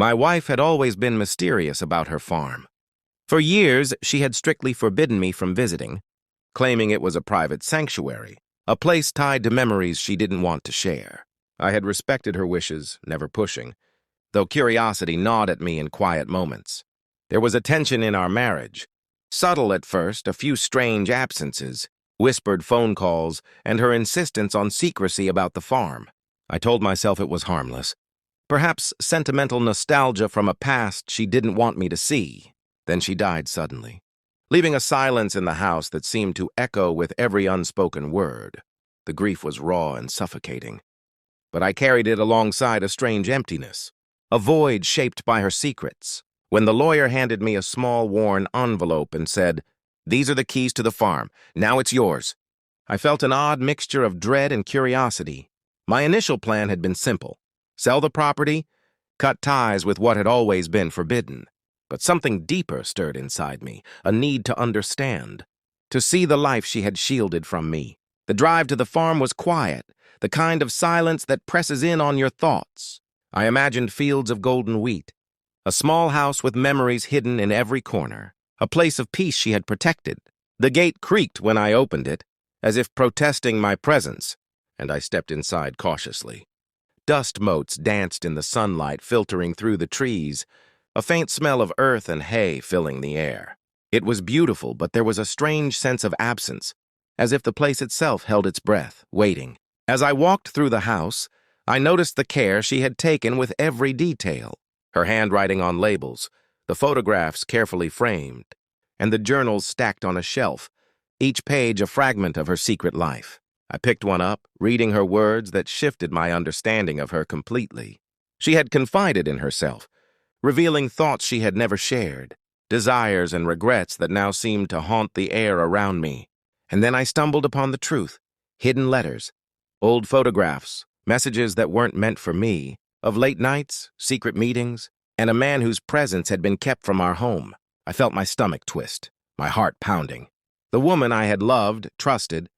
My wife had always been mysterious about her farm. For years, she had strictly forbidden me from visiting, claiming it was a private sanctuary, a place tied to memories she didn't want to share. I had respected her wishes, never pushing, though curiosity gnawed at me in quiet moments. There was a tension in our marriage. Subtle at first, a few strange absences, whispered phone calls, and her insistence on secrecy about the farm. I told myself it was harmless. Perhaps sentimental nostalgia from a past she didn't want me to see. Then she died suddenly, leaving a silence in the house that seemed to echo with every unspoken word. The grief was raw and suffocating, but I carried it alongside a strange emptiness, a void shaped by her secrets. When the lawyer handed me a small, worn envelope and said, "These are the keys to the farm. Now it's yours," I felt an odd mixture of dread and curiosity. My initial plan had been simple: sell the property, cut ties with what had always been forbidden. But something deeper stirred inside me, a need to understand, to see the life she had shielded from me. The drive to the farm was quiet, the kind of silence that presses in on your thoughts. I imagined fields of golden wheat, a small house with memories hidden in every corner, a place of peace she had protected. The gate creaked when I opened it, as if protesting my presence, and I stepped inside cautiously. Dust motes danced in the sunlight filtering through the trees, a faint smell of earth and hay filling the air. It was beautiful, but there was a strange sense of absence, as if the place itself held its breath, waiting. As I walked through the house, I noticed the care she had taken with every detail. Her handwriting on labels, the photographs carefully framed, and the journals stacked on a shelf, each page a fragment of her secret life. I picked one up, reading her words that shifted my understanding of her completely. She had confided in herself, revealing thoughts she had never shared, desires and regrets that now seemed to haunt the air around me. And then I stumbled upon the truth: hidden letters, old photographs, messages that weren't meant for me, of late nights, secret meetings, and a man whose presence had been kept from our home. I felt my stomach twist, my heart pounding. The woman I had loved, trusted,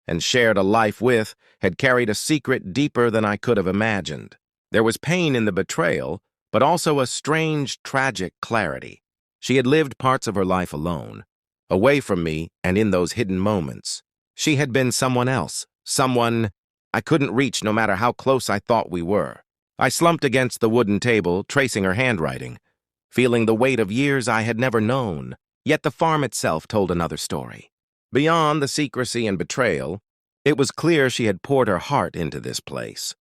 and shared a life with had carried a secret deeper than I could have imagined. There was pain in the betrayal, but also a strange, tragic clarity. She had lived parts of her life alone, away from me, and in those hidden moments, she had been someone else, someone I couldn't reach no matter how close I thought we were. I slumped against the wooden table, tracing her handwriting, feeling the weight of years I had never known. Yet the farm itself told another story. Beyond the secrecy and betrayal, it was clear she had poured her heart into this place.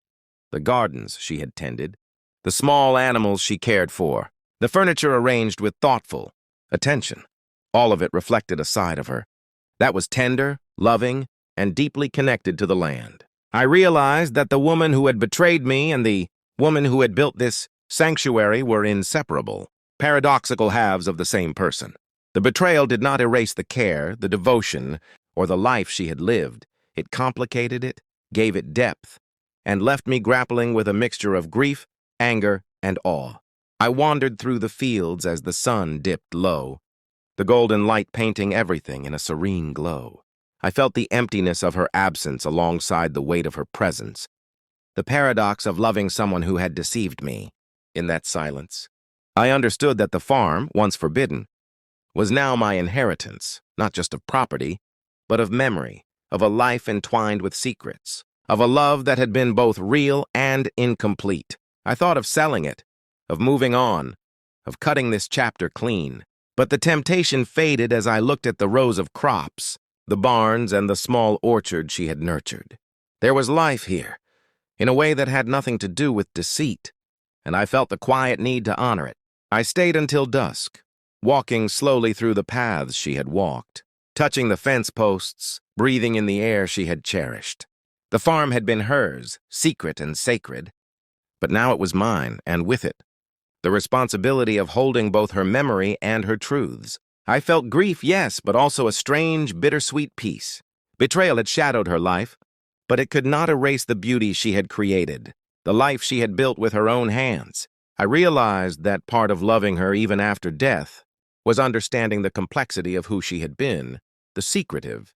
The gardens she had tended, the small animals she cared for, the furniture arranged with thoughtful attention. All of it reflected a side of her that was tender, loving, and deeply connected to the land. I realized that the woman who had betrayed me and the woman who had built this sanctuary were inseparable, paradoxical halves of the same person. The betrayal did not erase the care, the devotion, or the life she had lived. It complicated it, gave it depth, and left me grappling with a mixture of grief, anger, and awe. I wandered through the fields as the sun dipped low, the golden light painting everything in a serene glow. I felt the emptiness of her absence alongside the weight of her presence, the paradox of loving someone who had deceived me. In that silence, I understood that the farm, once forbidden, was now my inheritance, not just of property, but of memory, of a life entwined with secrets, of a love that had been both real and incomplete. I thought of selling it, of moving on, of cutting this chapter clean. But the temptation faded as I looked at the rows of crops, the barns, and the small orchard she had nurtured. There was life here, in a way that had nothing to do with deceit, and I felt the quiet need to honor it. I stayed until dusk, walking slowly through the paths she had walked, touching the fence posts, breathing in the air she had cherished. The farm had been hers, secret and sacred, but now it was mine, and with it, the responsibility of holding both her memory and her truths. I felt grief, yes, but also a strange, bittersweet peace. Betrayal had shadowed her life, but it could not erase the beauty she had created, the life she had built with her own hands. I realized that part of loving her even after death was understanding the complexity of who she had been, the secretive,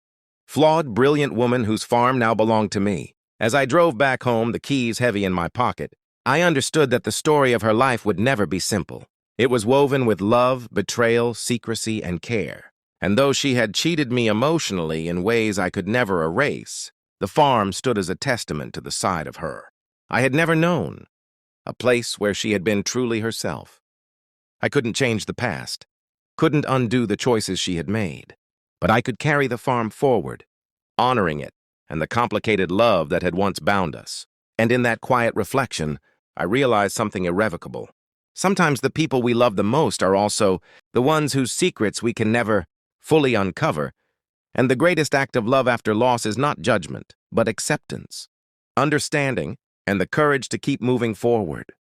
flawed, brilliant woman whose farm now belonged to me. As I drove back home, the keys heavy in my pocket, I understood that the story of her life would never be simple. It was woven with love, betrayal, secrecy, and care. And though she had cheated me emotionally in ways I could never erase, the farm stood as a testament to the side of her I had never known, a place where she had been truly herself. I couldn't change the past, couldn't undo the choices she had made, but I could carry the farm forward, honoring it and the complicated love that had once bound us. And in that quiet reflection, I realized something irrevocable. Sometimes the people we love the most are also the ones whose secrets we can never fully uncover, and the greatest act of love after loss is not judgment, but acceptance, understanding, and the courage to keep moving forward.